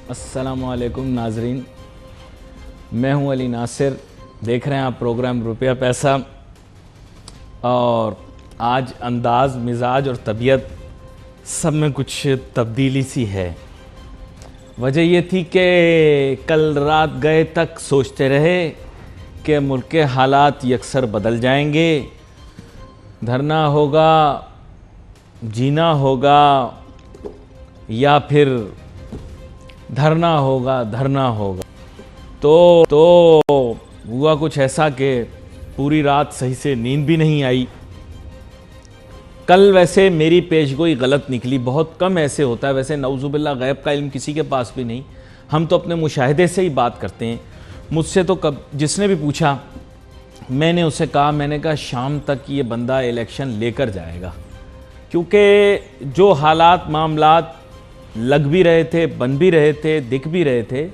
السلام علیکم ناظرین، میں ہوں علی ناصر، دیکھ رہے ہیں آپ پروگرام روپیہ پیسہ۔ اور آج انداز، مزاج اور طبیعت سب میں کچھ تبدیلی سی ہے۔ وجہ یہ تھی کہ کل رات گئے تک سوچتے رہے کہ ملک کے حالات یکسر بدل جائیں گے، دھرنا ہوگا، جینا ہوگا، یا پھر دھرنا ہوگا۔ تو ہوا کچھ ایسا کہ پوری رات صحیح سے نیند بھی نہیں آئی۔ کل ویسے میری پیشگوئی غلط نکلی، بہت کم ایسے ہوتا ہے، ویسے نعوذ باللہ غیب کا علم کسی کے پاس بھی نہیں، ہم تو اپنے مشاہدے سے ہی بات کرتے ہیں۔ مجھ سے تو جس نے بھی پوچھا، میں نے اسے کہا، میں نے کہا شام تک یہ بندہ الیکشن لے کر جائے گا، کیونکہ جو حالات، معاملات لگ بھی رہے تھے، بن بھی رہے تھے، دکھ بھی رہے تھے،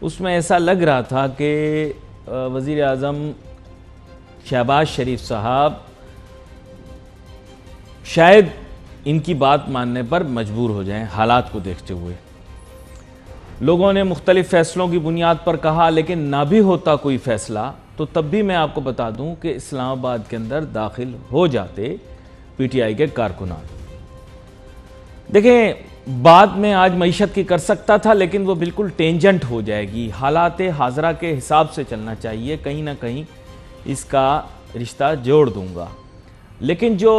اس میں ایسا لگ رہا تھا کہ وزیر اعظم شہباز شریف صاحب شاید ان کی بات ماننے پر مجبور ہو جائیں حالات کو دیکھتے ہوئے۔ لوگوں نے مختلف فیصلوں کی بنیاد پر کہا، لیکن نہ بھی ہوتا کوئی فیصلہ تو تب بھی میں آپ کو بتا دوں کہ اسلام آباد کے اندر داخل ہو جاتے پی ٹی آئی کے کارکنان۔ دیکھیں، بات میں آج معیشت کی کر سکتا تھا، لیکن وہ بالکل ٹینجنٹ ہو جائے گی۔ حالات حاضرہ کے حساب سے چلنا چاہیے، کہیں نہ کہیں اس کا رشتہ جوڑ دوں گا۔ لیکن جو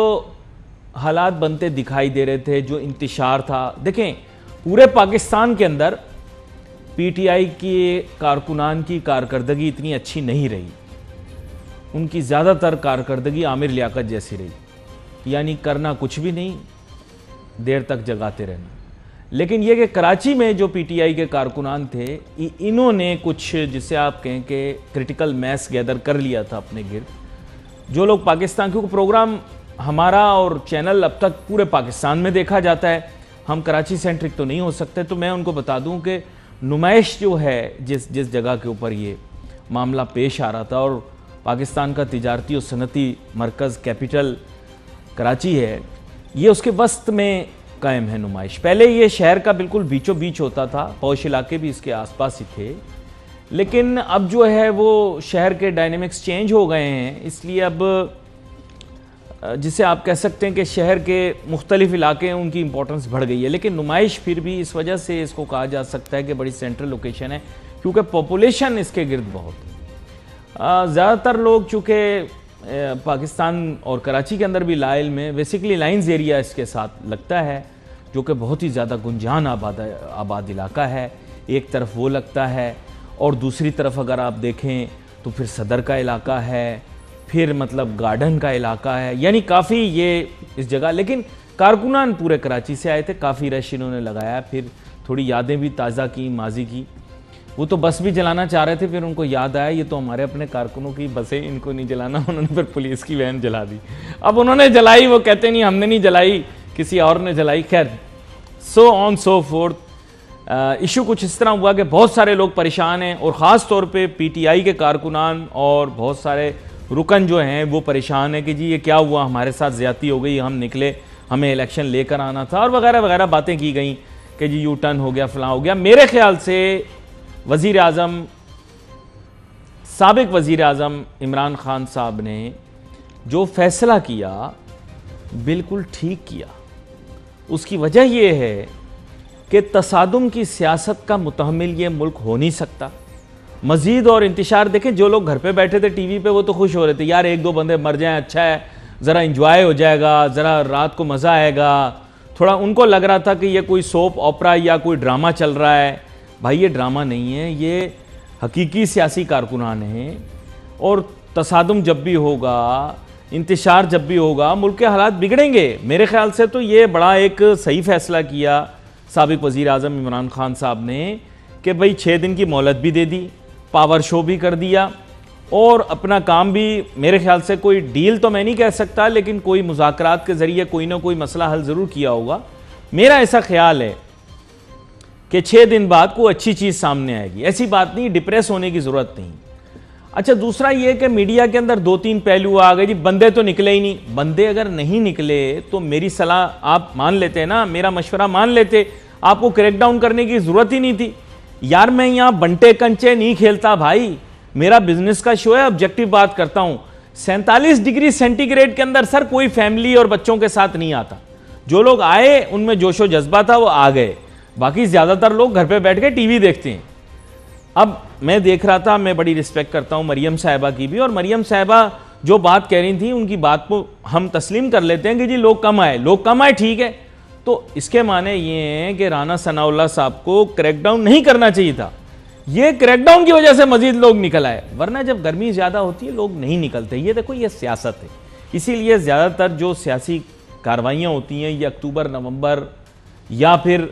حالات بنتے دکھائی دے رہے تھے، جو انتشار تھا، دیکھیں پورے پاکستان کے اندر پی ٹی آئی کی کارکنان کی کارکردگی اتنی اچھی نہیں رہی۔ ان کی زیادہ تر کارکردگی عامر لیاقت جیسی رہی، یعنی کرنا کچھ بھی نہیں، دیر تک جگاتے رہنا۔ لیکن یہ کہ کراچی میں جو پی ٹی آئی کے کارکنان تھے، انہوں نے کچھ، جسے آپ کہیں کہ کرٹیکل میس گیدر کر لیا تھا اپنے گرد۔ جو لوگ پاکستان، کیونکہ پروگرام ہمارا اور چینل اب تک پورے پاکستان میں دیکھا جاتا ہے، ہم کراچی سینٹرک تو نہیں ہو سکتے، تو میں ان کو بتا دوں کہ نمائش جو ہے جس جگہ کے اوپر یہ معاملہ پیش آ رہا تھا، اور پاکستان کا تجارتی اور صنعتی مرکز کیپٹل کراچی ہے، یہ اس کے وسط میں قائم ہے نمائش۔ پہلے یہ شہر کا بالکل بیچوں بیچ ہوتا تھا، پوش علاقے بھی اس کے آس پاس ہی تھے، لیکن اب جو ہے وہ شہر کے ڈائنامکس چینج ہو گئے ہیں، اس لیے اب جسے آپ کہہ سکتے ہیں کہ شہر کے مختلف علاقے ہیں، ان کی امپورٹنس بڑھ گئی ہے۔ لیکن نمائش پھر بھی اس وجہ سے اس کو کہا جا سکتا ہے کہ بڑی سینٹرل لوکیشن ہے، کیونکہ پاپولیشن اس کے گرد بہت ہے۔ زیادہ تر لوگ چونکہ پاکستان اور کراچی کے اندر بھی لا علم میں بیسیکلی لائنز ایریا اس کے ساتھ لگتا ہے، جو کہ بہت ہی زیادہ گنجان آباد علاقہ ہے، ایک طرف وہ لگتا ہے، اور دوسری طرف اگر آپ دیکھیں تو پھر صدر کا علاقہ ہے، پھر مطلب گارڈن کا علاقہ ہے، یعنی کافی یہ اس جگہ۔ لیکن کارکنان پورے کراچی سے آئے تھے، کافی رش انہوں نے لگایا، پھر تھوڑی یادیں بھی تازہ کی ماضی کی۔ وہ تو بس بھی جلانا چاہ رہے تھے، پھر ان کو یاد آیا یہ تو ہمارے اپنے کارکنوں کی بسیں، ان کو نہیں جلانا، انہوں نے پھر پولیس کی وین جلا دی۔ اب انہوں نے جلائی، وہ کہتے نہیں ہم نے نہیں جلائی، کسی اور نے جلائی، خیر سو آن سو فورتھ۔ ایشو کچھ اس طرح ہوا کہ بہت سارے لوگ پریشان ہیں، اور خاص طور پہ پی ٹی آئی کے کارکنان اور بہت سارے رکن جو ہیں وہ پریشان ہیں کہ جی یہ کیا ہوا، ہمارے ساتھ زیادتی ہو گئی، ہم نکلے، ہمیں الیکشن لے کر آنا تھا، اور وغیرہ وغیرہ باتیں کی گئیں کہ جی یو ٹرن ہو گیا، فلاں ہو گیا۔ میرے خیال سے وزیر اعظم، سابق وزیر اعظم عمران خان صاحب نے جو فیصلہ کیا بالکل ٹھیک کیا۔ اس کی وجہ یہ ہے کہ تصادم کی سیاست کا متحمل یہ ملک ہو نہیں سکتا۔ مزید اور انتشار دیکھیں، جو لوگ گھر پہ بیٹھے تھے ٹی وی پہ، وہ تو خوش ہو رہے تھے، یار ایک دو بندے مر جائیں اچھا ہے، ذرا انجوائے ہو جائے گا، ذرا رات کو مزہ آئے گا، تھوڑا ان کو لگ رہا تھا کہ یہ کوئی سوپ اوپرا یا کوئی ڈرامہ چل رہا ہے۔ بھائی یہ ڈرامہ نہیں ہے، یہ حقیقی سیاسی کارکنان ہیں، اور تصادم جب بھی ہوگا، انتشار جب بھی ہوگا، ملک کے حالات بگڑیں گے۔ میرے خیال سے تو یہ بڑا ایک صحیح فیصلہ کیا سابق وزیر اعظم عمران خان صاحب نے کہ بھئی 6 دن کی مہلت بھی دے دی، پاور شو بھی کر دیا، اور اپنا کام بھی، میرے خیال سے کوئی ڈیل تو میں نہیں کہہ سکتا، لیکن کوئی مذاکرات کے ذریعے کوئی نہ کوئی مسئلہ حل ضرور کیا ہوگا۔ میرا ایسا خیال ہے کہ 6 دن بعد کوئی اچھی چیز سامنے آئے گی، ایسی بات نہیں، ڈپریس ہونے کی ضرورت نہیں۔ اچھا دوسرا یہ کہ میڈیا کے اندر 2-3 پہلو آ گئے، جی بندے تو نکلے ہی نہیں۔ بندے اگر نہیں نکلے تو میری صلاح آپ مان لیتے نا، میرا مشورہ مان لیتے، آپ کو کریک ڈاؤن کرنے کی ضرورت ہی نہیں تھی۔ یار میں یہاں بنٹے کنچے نہیں کھیلتا بھائی, میرا بزنس کا شو ہے, آبجیکٹو بات کرتا ہوں. 47 ڈگری سینٹی گریڈ کے اندر سر کوئی فیملی اور بچوں کے ساتھ نہیں آتا. جو لوگ آئے ان میں جوش و جذبہ تھا وہ آ گئے, باقی زیادہ تر لوگ گھر پہ بیٹھ کے ٹی وی دیکھتے ہیں. اب میں دیکھ رہا تھا, میں بڑی رسپیکٹ کرتا ہوں مریم صاحبہ کی بھی, اور مریم صاحبہ جو بات کہہ رہی تھیں ان کی بات کو ہم تسلیم کر لیتے ہیں کہ جی لوگ کم آئے, ٹھیک ہے. تو اس کے معنی یہ ہیں کہ رانا ثناء اللہ صاحب کو کریک ڈاؤن نہیں کرنا چاہیے تھا. یہ کریک ڈاؤن کی وجہ سے مزید لوگ نکل آئے, ورنہ جب گرمی زیادہ ہوتی ہے لوگ نہیں نکلتے. یہ دیکھو یہ سیاست ہے, اسی لیے زیادہ تر جو سیاسی کاروائیاں ہوتی ہیں یہ اکتوبر نومبر یا پھر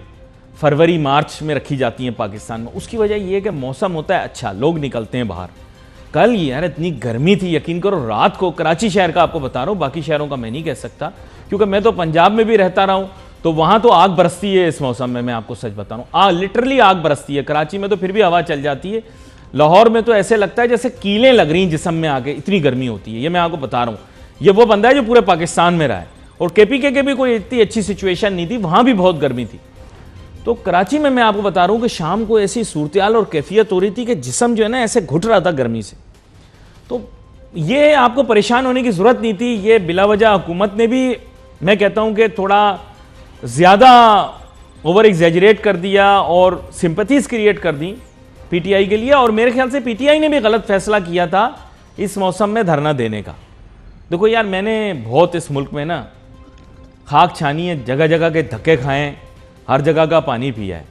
فروری مارچ میں رکھی جاتی ہیں پاکستان میں. اس کی وجہ یہ ہے کہ موسم ہوتا ہے اچھا, لوگ نکلتے ہیں باہر. کل یار اتنی گرمی تھی, یقین کرو رات کو, کراچی شہر کا آپ کو بتا رہا ہوں, باقی شہروں کا میں نہیں کہہ سکتا کیونکہ میں تو پنجاب میں بھی رہتا رہا ہوں, تو وہاں تو آگ برستی ہے اس موسم میں آپ کو سچ بتا رہا ہوں, لٹرلی آگ برستی ہے. کراچی میں تو پھر بھی ہوا چل جاتی ہے, لاہور میں تو ایسے لگتا ہے جیسے کیلیں لگ رہی ہیں جسم میں, آگے اتنی گرمی ہوتی ہے. یہ میں آپ کو بتا رہا ہوں, یہ وہ بندہ ہے جو پورے پاکستان میں رہا ہے, اور کے پی کے بھی کوئی اتنی اچھی سچویشن نہیں تھی, وہاں بھی بہت گرمی تھی. تو کراچی میں آپ کو بتا رہا ہوں کہ شام کو ایسی صورتحال اور کیفیت ہو رہی تھی کہ جسم جو ہے نا ایسے گھٹ رہا تھا گرمی سے. تو یہ آپ کو پریشان ہونے کی ضرورت نہیں تھی. یہ بلا وجہ حکومت نے بھی میں کہتا ہوں کہ تھوڑا زیادہ اوور ایگزیجریٹ کر دیا اور سمپتھیز کریٹ کر دیں پی ٹی آئی کے لیے, اور میرے خیال سے پی ٹی آئی نے بھی غلط فیصلہ کیا تھا اس موسم میں دھرنا دینے کا. دیکھو یار میں نے بہت اس ملک میں نا خاک چھانی ہے, جگہ جگہ کے دھکے کھائیں, ہر جگہ کا پانی پیا ہے,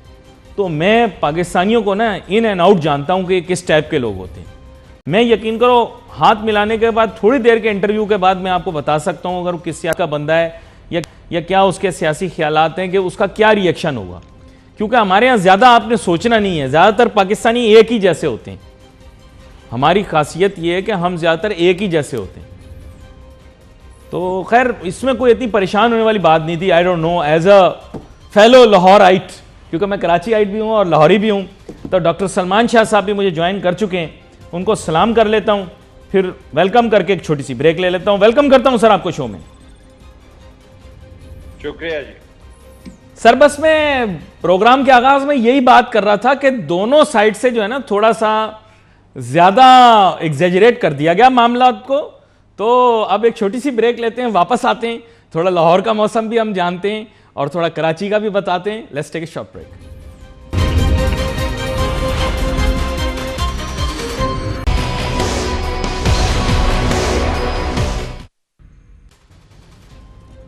تو میں پاکستانیوں کو نا ان اینڈ آؤٹ جانتا ہوں کہ کس ٹائپ کے لوگ ہوتے ہیں. میں یقین کرو ہاتھ ملانے کے بعد تھوڑی دیر کے انٹرویو کے بعد میں آپ کو بتا سکتا ہوں اگر وہ کس سیاست کا بندہ ہے یا کیا اس کے سیاسی خیالات ہیں کہ اس کا کیا ری ایکشن ہوگا. کیونکہ ہمارے ہاں زیادہ آپ نے سوچنا نہیں ہے, زیادہ تر پاکستانی ایک ہی جیسے ہوتے ہیں. ہماری خاصیت یہ ہے کہ ہم زیادہ تر ایک ہی جیسے ہوتے ہیں. تو خیر اس میں کوئی اتنی پریشان ہونے والی بات نہیں تھی. I don't know, as a fellow Lahorite, کیونکہ میں کراچی آئٹ بھی ہوں اور لاہوری بھی ہوں, تو ڈاکٹر سلمان شاہ صاحب بھی مجھے جوائن کر چکے ہیں, ان کو سلام کر لیتا ہوں, پھر ویلکم کر کے ایک چھوٹی سی بریک لے لیتا ہوں. ویلکم کرتا ہوں سر آپ کو شو میں. شکریہ جی. سر بس میں پروگرام کے آغاز میں یہی بات کر رہا تھا کہ دونوں سائڈ سے جو ہے نا تھوڑا سا زیادہ ایگزیجریٹ کر دیا گیا معاملات کو. تو اب ایک چھوٹی سی بریک لیتے ہیں, واپس آتے ہیں, تھوڑا لاہور کا موسم بھی ہم جانتے ہیں اور تھوڑا کراچی کا بھی بتاتے ہیں. Let's take a short break.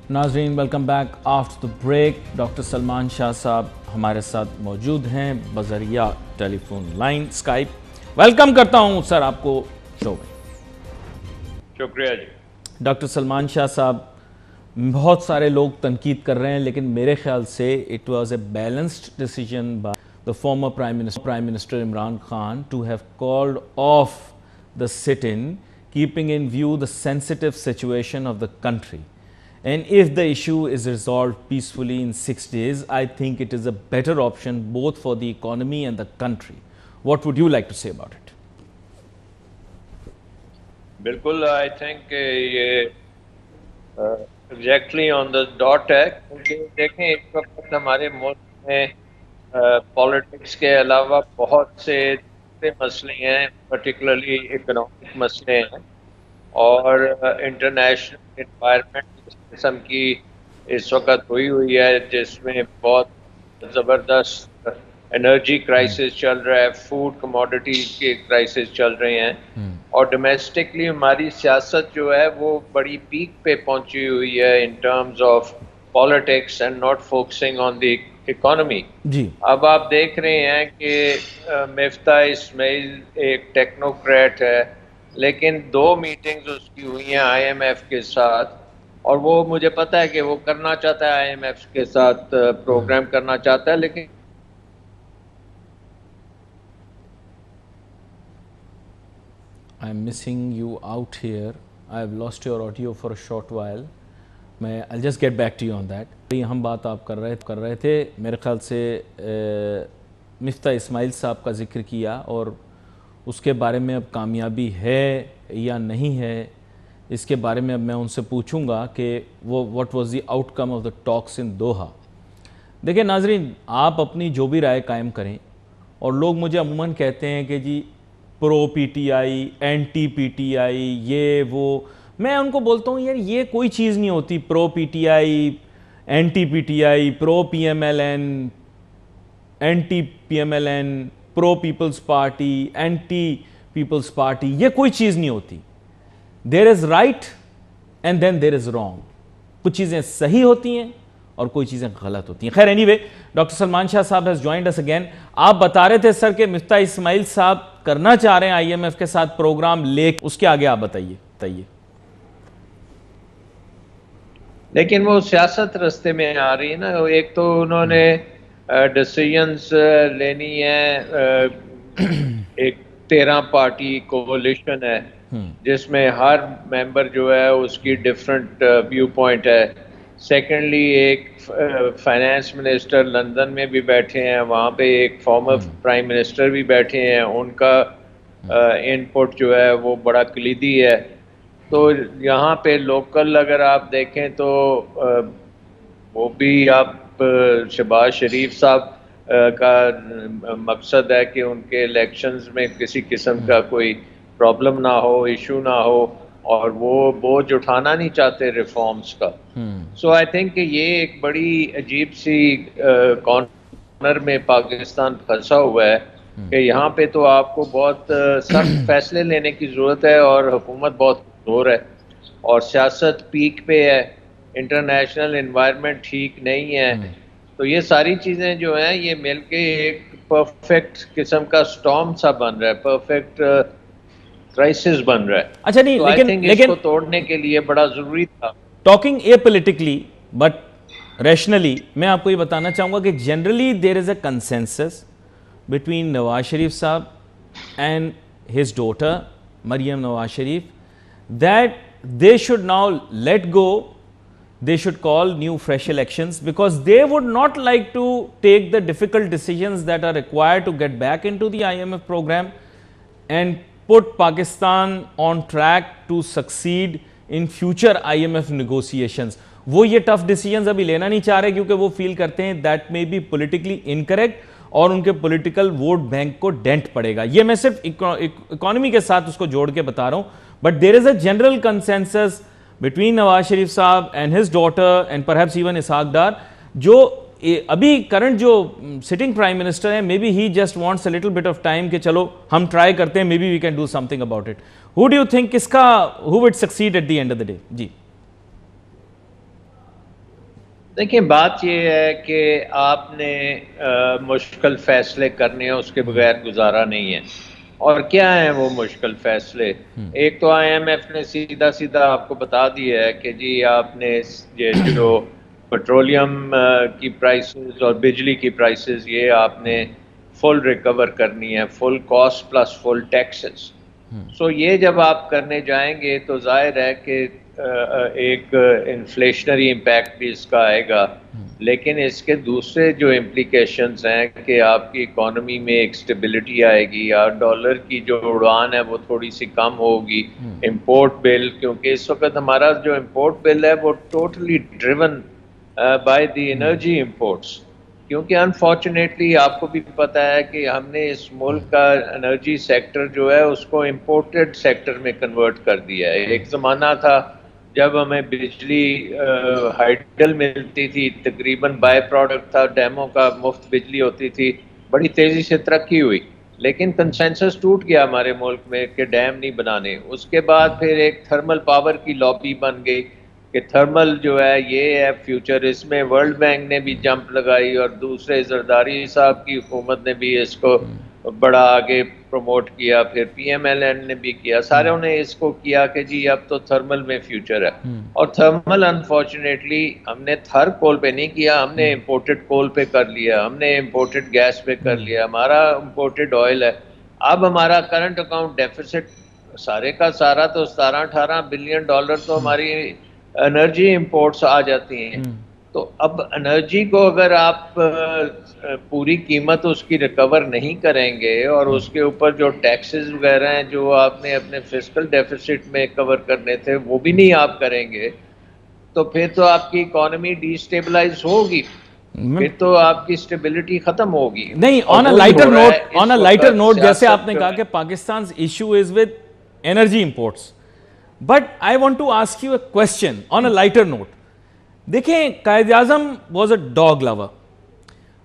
ناظرین welcome back after the break. Doctor Salman Shah صاحب ہمارے ساتھ موجود ہیں بذریعہ telephone line Skype. Welcome کرتا ہوں سر آپ کو شو میں. شکریہ جی. ڈاکٹر سلمان شاہ صاحب, بہت سارے لوگ تنقید کر رہے ہیں لیکن میرے خیال سے it was a balanced decision by the former prime minister Imran Khan to have called off the sit in keeping in view the sensitive situation of the country. And if the issue is resolved peacefully in 6 days, I think it is a better option both for the economy and the country. What would you like to say about it? بالکل, I think یہ exactly on the dot ہے, کیونکہ دیکھیں اس وقت ہمارے ملک میں politics کے علاوہ بہت سے مسئلے ہیں, پرٹیکولرلی اکنامک مسئلے ہیں, اور انٹرنیشنل انوائرمنٹ قسم کی اس وقت ہوئی ہے جس میں بہت زبردست انرجی کرائسس چل رہا ہے, فوڈ کموڈٹی کے کرائسس چل رہے ہیں, اور ڈومیسٹکلی ہماری سیاست جو ہے وہ بڑی پیک پہ پہنچی ہوئی ہے in terms of politics and not focusing on the economy. اب آپ دیکھ رہے ہیں کہ مفتاح اسماعیل ایک ٹیکنوکریٹ ہے, لیکن 2 میٹنگز اس کی ہوئی ہیں آئی ایم ایف کے ساتھ, اور وہ مجھے پتہ ہے کہ وہ کرنا چاہتا ہے, آئی ایم ایف کے ساتھ پروگرام کرنا چاہتا ہے, لیکن I'm missing you out here. I've lost your audio for a short while. I'll just get back to you on that. ہم بات آپ کر رہے تھے میرے خیال سے مفتاح اسماعیل صاحب کا ذکر کیا, اور اس کے بارے میں اب کامیابی ہے یا نہیں ہے اس کے بارے میں اب میں ان سے پوچھوں گا کہ وہ what was the out come of the talks in Doha. دیکھیں ناظرین, آپ اپنی جو بھی رائے قائم کریں اور لوگ مجھے عموماً کہتے ہیں کہ جی pro P T I, anti P T I, یہ وہ. میں ان کو بولتا ہوں یار یہ کوئی چیز نہیں ہوتی، pro P T I, anti P T I, pro P M L N, anti P M L N, pro Peoples Party, anti Peoples Party, یہ کوئی چیز نہیں ہوتی. There is right and then there is wrong. کچھ چیزیں صحیح ہوتی ہیں اور کوئی چیزیں غلط ہوتی ہیں. خیر any way, doctor Salman Shah صاحب ہیز جوائنڈ اس اگین. آپ بتا رہے تھے سر کہ مفتاح اسماعیل صاحب کرنا چاہ رہے ہیں آئی ایم ایف کے ساتھ پروگرام، اس کے آگے آپ بتائیے. لیکن وہ سیاست رستے میں آ رہی ہے نا. ایک تو انہوں نے ڈیسیژنز لینی ہے، ایک 13 پارٹی کولیشن ہے جس میں ہر ممبر جو ہے اس کی ڈفرنٹ ویو پوائنٹ ہے. سیکنڈلی ایک فائنانس منسٹر لندن میں بھی بیٹھے ہیں، وہاں پہ ایک فارمر پرائم منسٹر بھی بیٹھے ہیں، ان کا ان پٹ جو ہے وہ بڑا کلیدی ہے. تو یہاں پہ لوکل اگر آپ دیکھیں تو وہ بھی آپ شہباز شریف صاحب کا مقصد ہے کہ ان کے الیکشنز میں کسی قسم کا کوئی پرابلم نہ ہو، ایشو نہ ہو، اور وہ بوجھ اٹھانا نہیں چاہتے ریفارمز کا. سو آئی تھنک کہ یہ ایک بڑی عجیب سی کارنر میں پاکستان پھنسا ہوا ہے کہ یہاں پہ تو آپ کو بہت سخت فیصلے لینے کی ضرورت ہے، اور حکومت بہت زور ہے، اور سیاست پیک پہ ہے، انٹرنیشنل انوائرمنٹ ٹھیک نہیں ہے. تو یہ ساری چیزیں جو ہیں یہ مل کے ایک پرفیکٹ قسم کا سٹارم سا بن رہا ہے، پرفیکٹ کرائسس بن رہا ہے. اچھا نہیں، تو آئی تھنک اس کو توڑنے کے لیے بڑا ضروری تھا. Talking a politically but rationally, میں آپ کو یہ بتانا چاہوں گا کہ generally there is a consensus between Nawaz Sharif صاحب and his daughter Maryam Nawaz Sharif that they should now let go, they should call new fresh elections, because they would not like to take the difficult decisions that are required to get back into the IMF program and put Pakistan on track to succeed in future IMF negotiations. وہ یہ tough decisions ابھی لینا نہیں چاہ رہے کیونکہ وہ فیل کرتے ہیں that may be politically incorrect اور ان کے پولیٹیکل ووٹ بینک کو ڈینٹ پڑے گا. یہ میں صرف اکانومی کے ساتھ اس کو جوڑ کے بتا رہا ہوں. But there is a general consensus between Nawaz Sharif Saab and his daughter and perhaps even Ishaq Dar, جو ابھی کرنٹ جو sitting prime minister ہیں, maybe he just wants a little bit of time کہ چلو ہم try کرتے ہیں, maybe we can do something about it. Who do you think کس کا who would succeed at the end of the day? جی دیکھیں بات یہ ہے کہ آپ نے مشکل فیصلے کرنے ہیں، اس کے بغیر گزارا نہیں ہے. اور کیا ہیں وہ مشکل فیصلے؟ ایک تو آئی ایم ایف نے سیدھا سیدھا آپ کو بتا دیا ہے کہ جی آپ نے یہ جو پیٹرولیم کی پرائسز اور بجلی کی پرائسز یہ آپ نے فل ریکور کرنی ہے، فل کاسٹ پلس فل ٹیکسز. سو یہ جب آپ کرنے جائیں گے تو ظاہر ہے کہ ایک انفلیشنری امپیکٹ بھی اس کا آئے گا، لیکن اس کے دوسرے جو امپلیکیشنز ہیں کہ آپ کی اکانومی میں ایک سٹیبلٹی آئے گی، یا ڈالر کی جو اڑان ہے وہ تھوڑی سی کم ہوگی. امپورٹ بل، کیونکہ اس وقت ہمارا جو امپورٹ بل ہے وہ totally driven by the energy imports, کیونکہ انفارچونیٹلی آپ کو بھی پتہ ہے کہ ہم نے اس ملک کا انرجی سیکٹر جو ہے اس کو امپورٹڈ سیکٹر میں کنورٹ کر دیا ہے. ایک زمانہ تھا جب ہمیں بجلی ہائیڈل ملتی تھی، تقریباً بائی پروڈکٹ تھا، ڈیموں کا مفت بجلی ہوتی تھی، بڑی تیزی سے ترقی ہوئی، لیکن کنسنسس ٹوٹ گیا ہمارے ملک میں کہ ڈیم نہیں بنانے. اس کے بعد پھر ایک تھرمل پاور کی لابی بن گئی کہ تھرمل جو ہے یہ ہے فیوچر. اس میں ورلڈ بینک نے بھی جمپ لگائی اور دوسرے زرداری صاحب کی حکومت نے بھی اس کو بڑا آگے پروموٹ کیا، پھر پی ایم ایل این نے بھی کیا، ساروں نے اس کو کیا کہ جی اب تو تھرمل میں فیوچر ہے. اور تھرمل انفارچونیٹلی ہم نے تھر کول پہ نہیں کیا، ہم نے امپورٹڈ کول پہ کر لیا، ہم نے امپورٹڈ گیس پہ کر لیا، ہمارا امپورٹڈ آئل ہے. اب ہمارا کرنٹ اکاؤنٹ ڈیفیسٹ سارے کا سارا تو 17-18 بلین ڈالر تو ہماری انرجی امپورٹس آ جاتی ہیں. تو اب انرجی کو اگر آپ پوری قیمت اس کی ریکور نہیں کریں گے اور اس کے اوپر جو ٹیکسز وغیرہ ہیں جو آپ نے اپنے فسکل ڈیفیسٹ میں کور کرنے تھے وہ بھی نہیں آپ کریں گے، تو پھر تو آپ کی اکانومی ڈی اسٹیبلائز ہوگی. پھر تو آپ کی اسٹیبلٹی ختم ہوگی. نہیں, آن اے لائٹر نوٹ جیسے آپ نے کہا کہ Pakistan issue is with energy imports, but I want to ask you a question on a lighter note. دیکھیں, Quaid Azam was a dog lover,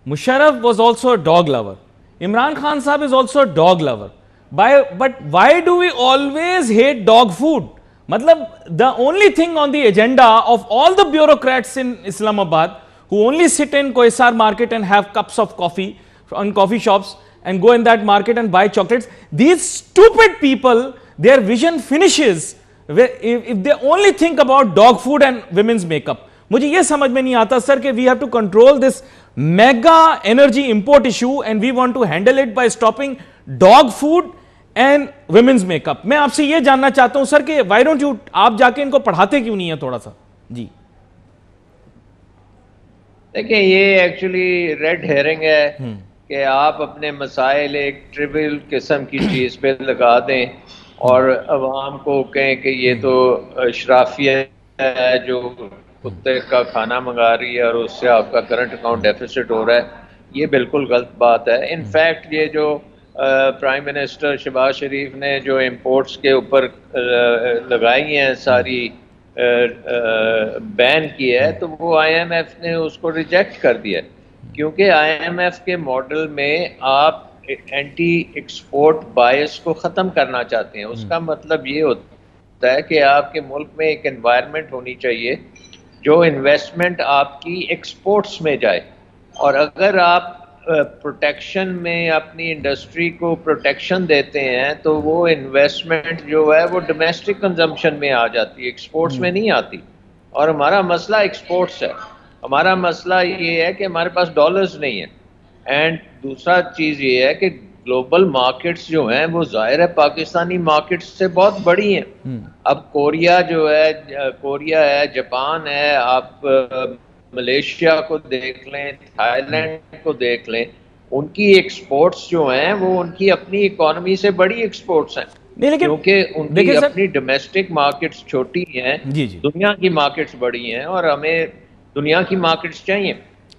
Musharraf was also a dog lover, Imran Khan صاحب is also a dog lover, but why do we always hate dog food? مطلب the only thing on the agenda of all the bureaucrats in Islamabad who only sit in Koisar market and have cups of coffee on coffee shops and go in that market and buy chocolates, these stupid people, their vision finishes if they only think about dog food and women's makeup. مجھے یہ سمجھ میں نہیں آتا سر کہ we have to control this mega energy import issue and we want to handle it by stopping dog food and women's make up. میں آپ سے یہ جاننا چاہتا ہوں سر کہ وائی ڈونٹ یو, آپ جا کے ان کو پڑھاتے کیوں نہیں ہیں تھوڑا سا؟ جی دیکھیں, یہ ایکچولی ریڈ ہیرنگ ہے کہ آپ اپنے مسائل ایک ٹریول قسم کی چیز پہ لگا دیں اور عوام کو کہیں کہ یہ تو اشرافیہ ہے جو کتے کا کھانا منگا رہی ہے اور اس سے آپ کا کرنٹ اکاؤنٹ ڈیفیسٹ ہو رہا ہے. یہ بالکل غلط بات ہے. انفیکٹ یہ جو پرائم منسٹر شہباز شریف نے جو امپورٹس کے اوپر لگائی ہیں ساری بین کی ہے, تو وہ آئی ایم ایف نے اس کو ریجیکٹ کر دیا, کیونکہ آئی ایم ایف کے ماڈل میں آپ اینٹی ایکسپورٹ بائس کو ختم کرنا چاہتے ہیں. اس کا مطلب یہ ہوتا ہے کہ آپ کے ملک میں ایک انوائرمنٹ ہونی چاہیے جو انویسٹمنٹ آپ کی ایکسپورٹس میں جائے, اور اگر آپ پروٹیکشن میں اپنی انڈسٹری کو پروٹیکشن دیتے ہیں تو وہ انویسٹمنٹ جو ہے وہ ڈومیسٹک کنزمپشن میں آ جاتی ہے, ایکسپورٹس میں نہیں آتی. اور ہمارا مسئلہ ایکسپورٹس ہے, ہمارا مسئلہ یہ ہے کہ ہمارے پاس ڈالرز نہیں ہیں. اینڈ دوسرا چیز یہ ہے کہ گلوبل مارکیٹس جو ہیں وہ ظاہر ہے پاکستانی مارکیٹس سے بہت بڑی ہیں. اب کوریا جو ہے, کوریا ہے, جاپان ہے, آپ ملیشیا کو دیکھ لیں, تھائی لینڈ کو دیکھ لیں, ان کی ایکسپورٹس جو ہیں وہ ان کی اپنی اکانومی سے بڑی ایکسپورٹس ہیں, کیونکہ ان کی اپنی ڈومیسٹک مارکیٹس چھوٹی ہیں, دنیا کی مارکیٹس بڑی ہیں, اور ہمیں دنیا کی مارکیٹس چاہیے.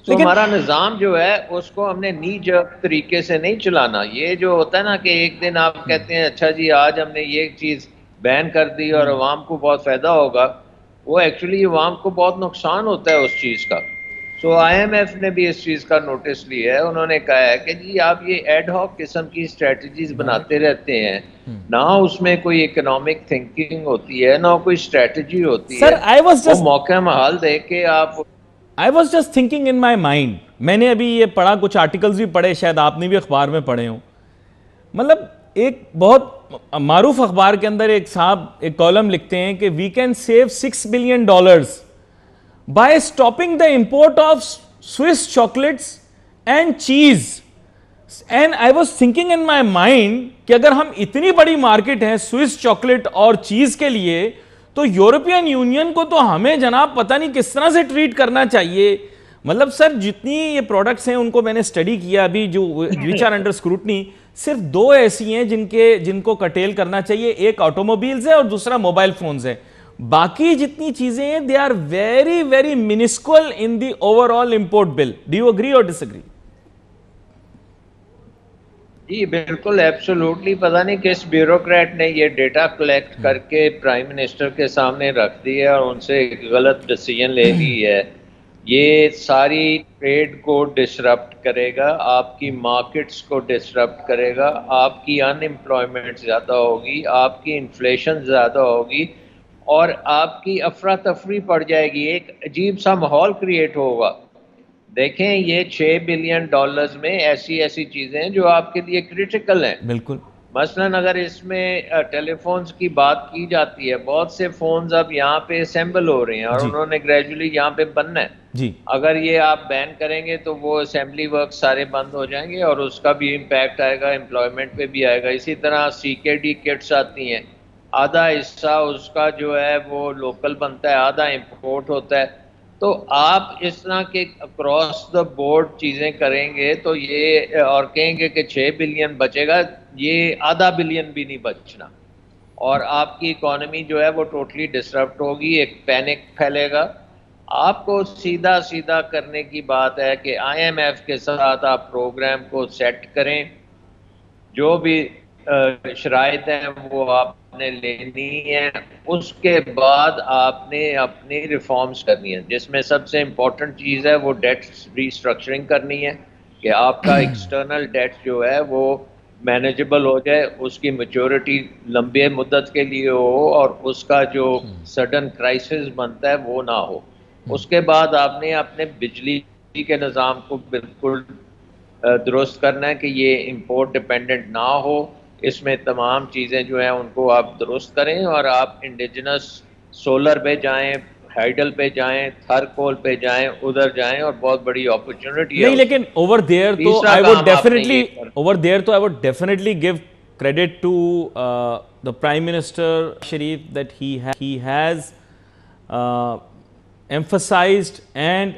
تو ہمارا نظام جو ہے اس کو ہم نے نی جرک طریقے سے نہیں چلانا. یہ جو ہوتا ہے نا کہ ایک دن آپ کہتے ہیں اچھا جی آج ہم نے یہ چیز بین کر دی اور عوام کو بہت فائدہ ہوگا, وہ ایکچولی عوام کو بہت نقصان ہوتا ہے اس چیز کا. سو آئی ایم ایف نے بھی اس چیز کا نوٹس لیا ہے. انہوں نے کہا ہے کہ جی آپ یہ ایڈ ہاک قسم کی اسٹریٹجیز بناتے رہتے ہیں, نہ اس میں کوئی اکنامک تھنکنگ ہوتی ہے نہ کوئی اسٹریٹجی ہوتی ہے, وہ موقع محال دیکھ کے آپ. I was just thinking in my mind, میں نے ابھی یہ پڑھا, کچھ آرٹیکلز بھی پڑھے, شاید آپ نے بھی اخبار میں پڑھے ہوں. مطلب ایک بہت معروف اخبار کے اندر ایک صاحب ایک کالم لکھتے ہیں کہ we can save $6 billion by stopping the import of Swiss chocolates and cheese. And I was thinking in my mind کہ اگر ہم اتنی بڑی مارکیٹ ہیں سوئس چاکلیٹ اور چیز کے لیے, تو یورپین یونین کو تو ہمیں جناب پتہ نہیں کس طرح سے ٹریٹ کرنا چاہیے. مطلب سر جتنی یہ پروڈکٹس ہیں ان کو میں نے اسٹڈی کیا ابھی جو وچ آر انڈر اسکروٹنی, صرف 2 ایسی ہیں جن کو کٹیل کرنا چاہیے. ایک آٹوموبائلز ہے اور دوسرا موبائل فونز ہے. باقی جتنی چیزیں ہیں they are very very minuscule in the overall import bill. Do you agree or dish agree? جی بالکل, ایبسولوٹلی. پتہ نہیں کس بیوروکریٹ نے یہ ڈیٹا کلیکٹ کر کے پرائم منسٹر کے سامنے رکھ دی ہے اور ان سے غلط ڈیسیجن لے لی ہے. یہ ساری ٹریڈ کو ڈسرپٹ کرے گا, آپ کی مارکیٹس کو ڈسرپٹ کرے گا, آپ کی ان امپلائمنٹ زیادہ ہوگی, آپ کی انفلیشن زیادہ ہوگی, اور آپ کی افراتفری پڑ جائے گی. ایک عجیب سا ماحول کریٹ ہوگا. دیکھیں یہ $6 بلین میں ایسی چیزیں ہیں جو آپ کے لیے کریٹیکل ہیں. بالکل. مثلاً اگر اس میں ٹیلی فونز کی بات کی جاتی ہے, بہت سے فونز اب یہاں پہ اسمبل ہو رہے ہیں اور انہوں نے گریجولی یہاں پہ بننا ہے. جی. اگر یہ آپ بین کریں گے تو وہ اسمبلی ورک سارے بند ہو جائیں گے اور اس کا بھی امپیکٹ آئے گا, امپلائمنٹ پہ بھی آئے گا. اسی طرح CKD کٹس آتی ہیں, آدھا حصہ اس کا جو ہے وہ لوکل بنتا ہے, آدھا امپورٹ ہوتا ہے. تو آپ اس طرح کے اکراس دا بورڈ چیزیں کریں گے تو یہ اور کہیں گے کہ 6 بلین بچے گا, یہ ½ بلین بھی نہیں بچنا, اور آپ کی اکانومی جو ہے وہ ٹوٹلی ڈسرپٹ ہوگی. ایک پینک پھیلے گا آپ کو سیدھا سیدھا کرنے کی بات ہے کہ آئی ایم ایف کے ساتھ آپ پروگرام کو سیٹ کریں، جو بھی شرائط ہیں وہ آپ نے لینی ہے، اس کے بعد آپ نے اپنی ریفارمز کرنی ہے، جس میں سب سے امپورٹنٹ چیز ہے وہ ڈیٹ ریسٹرکچرنگ کرنی ہے کہ آپ کا ایکسٹرنل ڈیٹ جو ہے وہ مینیجبل ہو جائے، اس کی میچورٹی لمبے مدت کے لیے ہو اور اس کا جو سڈن کرائسس بنتا ہے وہ نہ ہو۔ اس کے بعد آپ نے اپنے بجلی کے نظام کو بالکل درست کرنا ہے کہ یہ امپورٹ ڈپینڈنٹ نہ ہو، اس میں تمام چیزیں جو ہیں ان کو آپ درست کریں اور آپ انڈیجنس سولر پہ جائیں، ہائیڈل پہ جائیں، تھر کول پہ جائیں، ادھر جائیں، اور بہت بڑی اپرچونٹی ہے نہیں، اس لیکن میں۔ اوور دیئر تو تیسرا آئی وڈ کام آپ نے یہ definitely give credit to the Prime Minister Sharif that he has emphasized and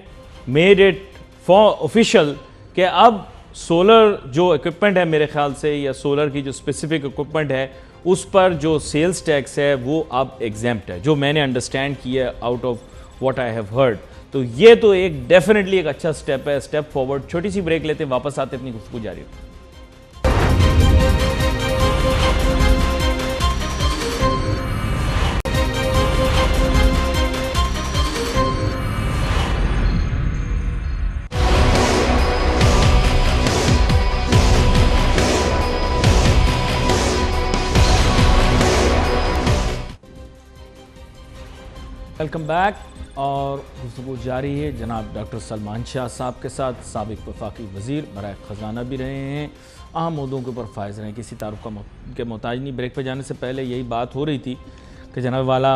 made it for official کہ اب سولر جو اکوپمنٹ ہے میرے خیال سے، یا سولر کی جو اسپیسیفک اکوپمنٹ ہے اس پر جو سیلز ٹیکس ہے وہ اب ایگزیمپٹ ہے، جو میں نے انڈرسٹینڈ کیا out of what I have heard. تو یہ تو ایک ڈیفینیٹلی ایک اچھا سٹیپ ہے، سٹیپ فارورڈ۔ چھوٹی سی بریک لیتے ہیں، واپس آتے اپنی گفتگو جاری رکھتے ہیں۔ ویلکم بیک، اور گفتگو جاری ہے جناب ڈاکٹر سلمان شاہ صاحب کے ساتھ، سابق وفاقی وزیر برائے خزانہ بھی رہے ہیں، اہم موضوعوں کے اوپر فائز رہے ہیں، کسی تعارف کے محتاج نہیں۔ بریک پہ جانے سے پہلے یہی بات ہو رہی تھی کہ جناب والا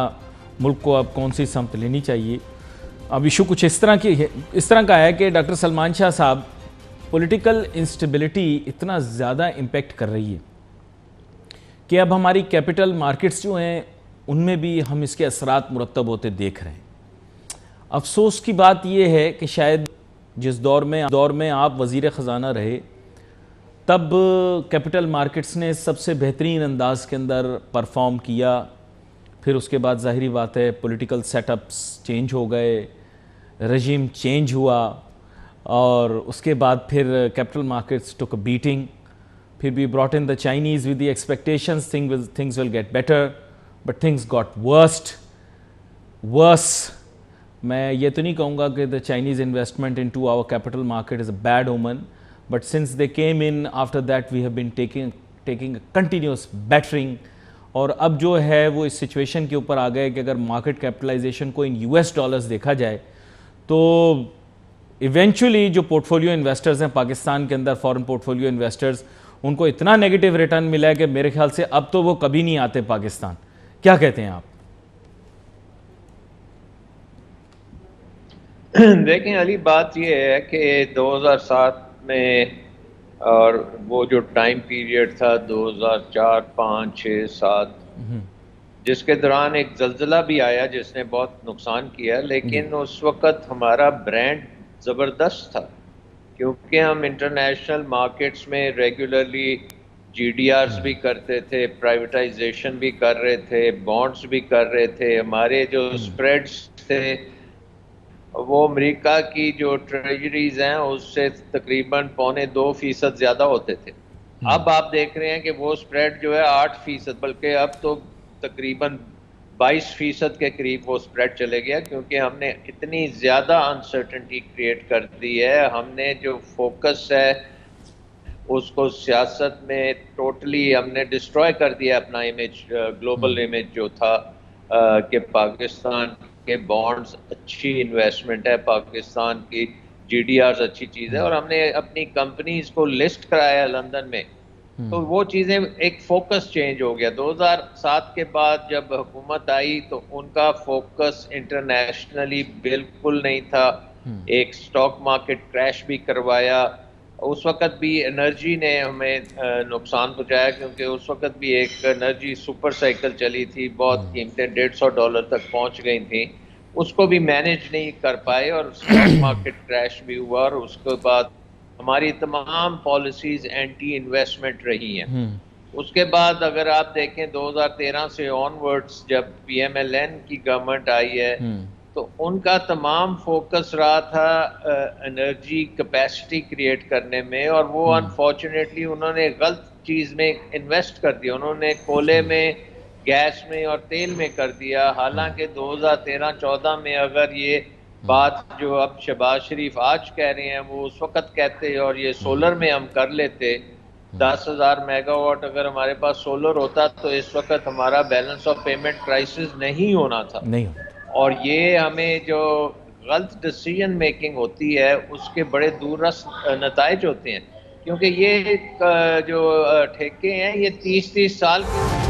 ملک کو اب کون سی سمت لینی چاہیے۔ اب ایشو کچھ اس طرح کا ہے کہ ڈاکٹر سلمان شاہ صاحب، پولیٹیکل انسٹیبلٹی اتنا زیادہ امپیکٹ کر رہی ہے کہ اب ہماری کیپٹل مارکیٹس جو ہیں ان میں بھی ہم اس کے اثرات مرتب ہوتے دیکھ رہے ہیں۔ افسوس کی بات یہ ہے کہ شاید جس دور میں آپ وزیر خزانہ رہے، تب کیپٹل مارکیٹس نے سب سے بہترین انداز کے اندر پرفارم کیا، پھر اس کے بعد ظاہری بات ہے پولیٹیکل سیٹ اپس چینج ہو گئے، رجیم چینج ہوا، اور اس کے بعد پھر کیپٹل مارکیٹس ٹوک اے بیٹنگ، پھر بھی brought in the Chinese with the expectations things will get better, but things got worse. میں یہ تو نہیں کہوں گا کہ the Chinese investment into our capital market is a bad omen, but since they came in after that we have been taking a continuous battering، اور اب جو ہے وہ اس سچویشن کے اوپر آ گئے کہ اگر مارکیٹ کیپٹلائزیشن کو ان US ڈالرز دیکھا جائے تو ایونچولی جو پورٹ فولیو انویسٹرز ہیں پاکستان کے اندر، فورن پورٹ فولیو انویسٹرز، ان کو اتنا نیگیٹو ریٹرن ملا ہے کہ میرے خیال سے اب تو وہ کبھی نہیں آتے پاکستان۔ کیا کہتے ہیں آپ؟ دیکھیں علی، بات یہ ہے کہ 2007 میں اور وہ جو ٹائم پیریڈ تھا 2004 5 6 7 جس کے دوران ایک زلزلہ بھی آیا جس نے بہت نقصان کیا، لیکن اس وقت ہمارا برانڈ زبردست تھا کیونکہ ہم انٹرنیشنل مارکیٹس میں ریگولرلی جی ڈی آرز بھی کرتے تھے، پرائیویٹائزیشن بھی کر رہے تھے، بانڈز بھی کر رہے تھے، ہمارے جو سپریڈز تھے وہ امریکہ کی جو ٹریجریز ہیں اس سے تقریباً 1.25% زیادہ ہوتے تھے۔ اب آپ دیکھ رہے ہیں کہ وہ سپریڈ جو ہے 8%، بلکہ اب تو تقریباً 22% کے قریب وہ سپریڈ چلے گیا، کیونکہ ہم نے اتنی زیادہ انسرٹنٹی کریٹ کر دی ہے۔ ہم نے جو فوکس ہے اس کو سیاست میں ٹوٹلی ہم نے ڈسٹروائے کر دیا اپنا امیج، گلوبل امیج جو تھا کہ پاکستان کے بانڈز اچھی انویسٹمنٹ ہے، پاکستان کی جی ڈی آرز اچھی چیز ہے، اور ہم نے اپنی کمپنیز کو لسٹ کرایا لندن میں، تو وہ چیزیں ایک فوکس چینج ہو گیا۔ 2007 کے بعد جب حکومت آئی تو ان کا فوکس انٹرنیشنلی بالکل نہیں تھا، ایک سٹاک مارکیٹ کریش بھی کروایا، اس وقت بھی انرجی نے ہمیں نقصان پہنچایا کیونکہ اس وقت بھی ایک انرجی سپر سائیکل چلی تھی، بہت قیمتیں $150 تک پہنچ گئی تھیں، اس کو بھی مینیج نہیں کر پائے اور اسٹاک مارکیٹ کریش بھی ہوا، اور اس کے بعد ہماری تمام پالیسیز اینٹی انویسٹمنٹ رہی ہیں۔ اس کے بعد اگر آپ دیکھیں 2013 سے آن ورڈز جب پی ایم ایل این کی گورنمنٹ آئی ہے تو ان کا تمام فوکس رہا تھا انرجی کیپیسٹی کریٹ کرنے میں، اور وہ انفارچونیٹلی انہوں نے غلط چیز میں انویسٹ کر دیا. انہوں نے کولے میں، گیس میں اور تیل میں کر دیا. حالانکہ 2013-14 میں اگر یہ بات جو اب شہباز شریف آج کہہ رہے ہیں وہ اس وقت کہتے اور یہ سولر میں ہم کر لیتے، 10,000 میگا واٹ اگر ہمارے پاس سولر ہوتا تو اس وقت ہمارا بیلنس آف پیمنٹ کرائسس نہیں ہونا تھا. نہیں. اور یہ ہمیں جو غلط ڈیسیژن میکنگ ہوتی ہے اس کے بڑے دور رس نتائج ہوتے ہیں، کیونکہ یہ جو ٹھیکے ہیں یہ 30 سال کے